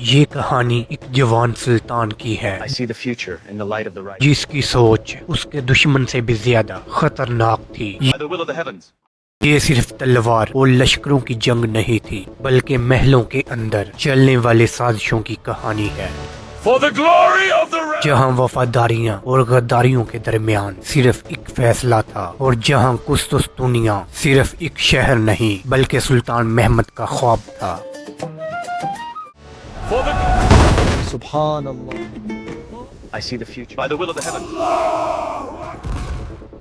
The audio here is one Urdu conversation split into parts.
یہ کہانی ایک جوان سلطان کی ہے جس کی سوچ اس کے دشمن سے بھی زیادہ خطرناک تھی۔ یہ صرف تلوار اور لشکروں کی جنگ نہیں تھی بلکہ محلوں کے اندر چلنے والے سازشوں کی کہانی ہے، جہاں وفاداریاں اور غداریوں کے درمیان صرف ایک فیصلہ تھا، اور جہاں قسطنطنیہ صرف ایک شہر نہیں بلکہ سلطان محمد کا خواب تھا۔ سبحان اللہ، I see the future by the will of the heavens۔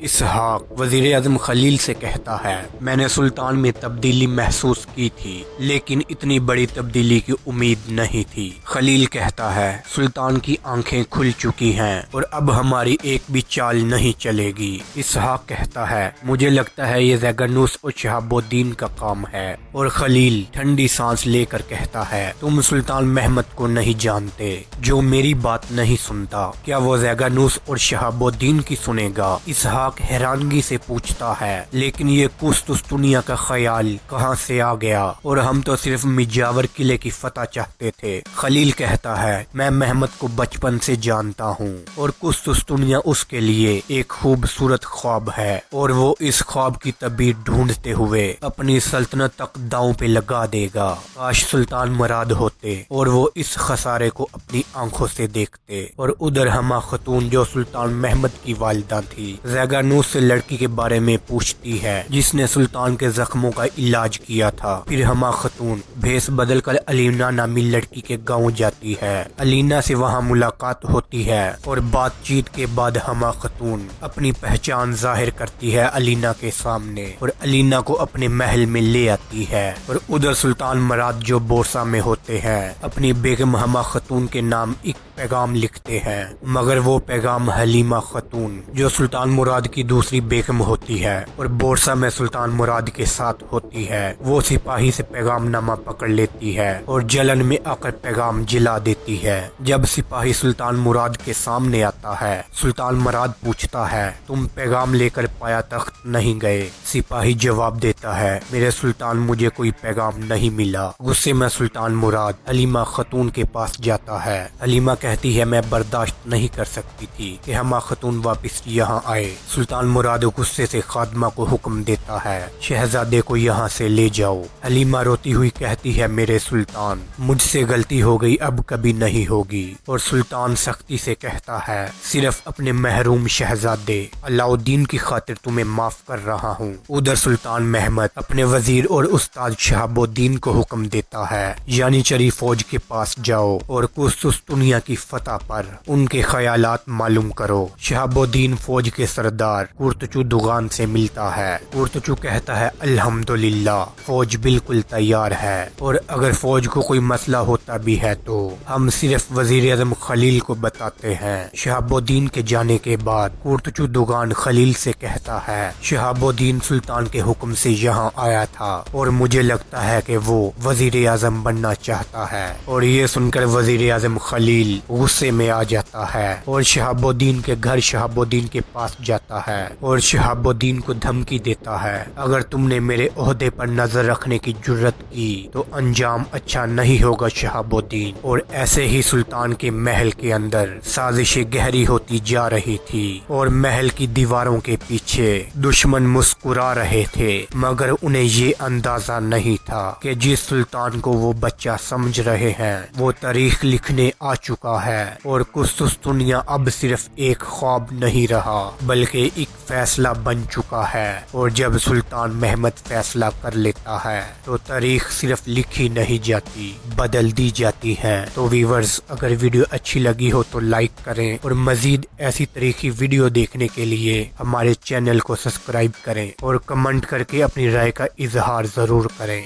اسحاق وزیر اعظم خلیل سے کہتا ہے، میں نے سلطان میں تبدیلی محسوس کی تھی لیکن اتنی بڑی تبدیلی کی امید نہیں تھی۔ خلیل کہتا ہے، سلطان کی آنکھیں کھل چکی ہیں اور اب ہماری ایک بھی چال نہیں چلے گی۔ اسحاق کہتا ہے، مجھے لگتا ہے یہ زیگنوس اور شہاب الدین کا کام ہے، اور خلیل ٹھنڈی سانس لے کر کہتا ہے، تم سلطان محمد کو نہیں جانتے جو میری بات نہیں سنتا، کیا وہ زیگنوس اور شہاب الدین کی سنے گا؟ اسحاق حیرانگی سے پوچھتا ہے، لیکن یہ قسطنطنیہ کا خیال کہاں سے آ گیا، اور ہم تو صرف مجاور قلعے کی فتح چاہتے تھے۔ خلیل کہتا ہے، میں محمد کو بچپن سے جانتا ہوں اور قسطنطنیہ اس کے لیے ایک خوبصورت خواب ہے، اور وہ اس خواب کی تعبیر ڈھونڈتے ہوئے اپنی سلطنت تک داؤں پہ لگا دے گا۔ کاش سلطان مراد ہوتے اور وہ اس خسارے کو اپنی آنکھوں سے دیکھتے۔ اور ادھر ہما خاتون جو سلطان محمد کی والدہ تھی، زیگنوس سے لڑکی کے بارے میں پوچھتی ہے جس نے سلطان کے زخموں کا علاج کیا تھا۔ پھر ہما خاتون بھیس بدل کر الینا نامی لڑکی کے گاؤں جاتی ہے۔ الینا سے وہاں ملاقات ہوتی ہے اور بات چیت کے بعد ہما خاتون اپنی پہچان ظاہر کرتی ہے الینا کے سامنے، اور الینا کو اپنے محل میں لے آتی ہے۔ اور ادھر سلطان مراد جو بورسا میں ہوتے ہیں اپنی بیگم ہما خاتون کے نام ایک پیغام لکھتے ہیں، مگر وہ پیغام حلیمہ خاتون جو سلطان مراد کی دوسری بیگم ہوتی ہے اور بورسا میں سلطان مراد کے ساتھ ہوتی ہے، وہ سپاہی سے پیغام نامہ پکڑ لیتی ہے اور جلن میں آ کر پیغام جلا دیتی ہے۔ جب سپاہی سلطان مراد کے سامنے آتا ہے، سلطان مراد پوچھتا ہے، تم پیغام لے کر پایا تخت نہیں گئے؟ سپاہی جواب دیتا ہے، میرے سلطان مجھے کوئی پیغام نہیں ملا۔ غصے میں سلطان مراد حلیمہ خاتون کے پاس جاتا ہے۔ حلیمہ کہتی ہے، میں برداشت نہیں کر سکتی تھی کہ ہما خاتون واپس یہاں آئے۔ سلطان مراد غصے سے خادمہ کو حکم دیتا ہے، شہزادے کو یہاں سے لے جاؤ۔ حلیمہ روتی ہوئی کہتی ہے، میرے سلطان مجھ سے غلطی ہو گئی، اب کبھی نہیں ہوگی۔ اور سلطان سختی سے کہتا ہے، صرف اپنے محروم شہزادے علاء الدین کی خاطر تمہیں معاف کر رہا ہوں۔ ادھر سلطان محمد اپنے وزیر اور استاد شہاب الدین کو حکم دیتا ہے، یعنی چری فوج کے پاس جاؤ اور قسطنطنیہ کی فتح پر ان کے خیالات معلوم کرو۔ شہاب الدین فوج کے سردار قرطچو دوغان سے ملتا ہے۔ قرطچو کہتا ہے، الحمدللہ فوج بالکل تیار ہے، اور اگر فوج کو کوئی مسئلہ ہوتا بھی ہے تو ہم صرف وزیر اعظم خلیل کو بتاتے ہیں۔ شہاب الدین کے جانے کے بعد قرطچو دوغان خلیل سے کہتا ہے، شہاب الدین سلطان کے حکم سے یہاں آیا تھا اور مجھے لگتا ہے کہ وہ وزیر اعظم بننا چاہتا ہے۔ اور یہ سن کر وزیر اعظم خلیل غصے میں آ جاتا ہے اور شہاب الدین کے گھر شہاب الدین کے پاس جاتا ہے اور شہاب الدین کو دھمکی دیتا ہے، اگر تم نے میرے عہدے پر نظر رکھنے کی جرت کی تو انجام اچھا نہیں ہوگا شہاب الدین۔ اور ایسے ہی سلطان کے محل کے اندر سازشیں گہری ہوتی جا رہی تھی اور محل کی دیواروں کے پیچھے دشمن مسکرا رہے تھے، مگر انہیں یہ اندازہ نہیں تھا کہ جس سلطان کو وہ بچہ سمجھ رہے ہیں وہ تاریخ لکھنے آ چکا ہے، اور قسطنطنیہ اب صرف ایک خواب نہیں رہا بلکہ ایک فیصلہ بن چکا ہے۔ اور جب سلطان محمد فیصلہ کر لیتا ہے تو تاریخ صرف لکھی نہیں جاتی، بدل دی جاتی ہے۔ تو ویورز، اگر ویڈیو اچھی لگی ہو تو لائک کریں، اور مزید ایسی تاریخی ویڈیو دیکھنے کے لیے ہمارے چینل کو سبسکرائب کریں، اور کمنٹ کر کے اپنی رائے کا اظہار ضرور کریں۔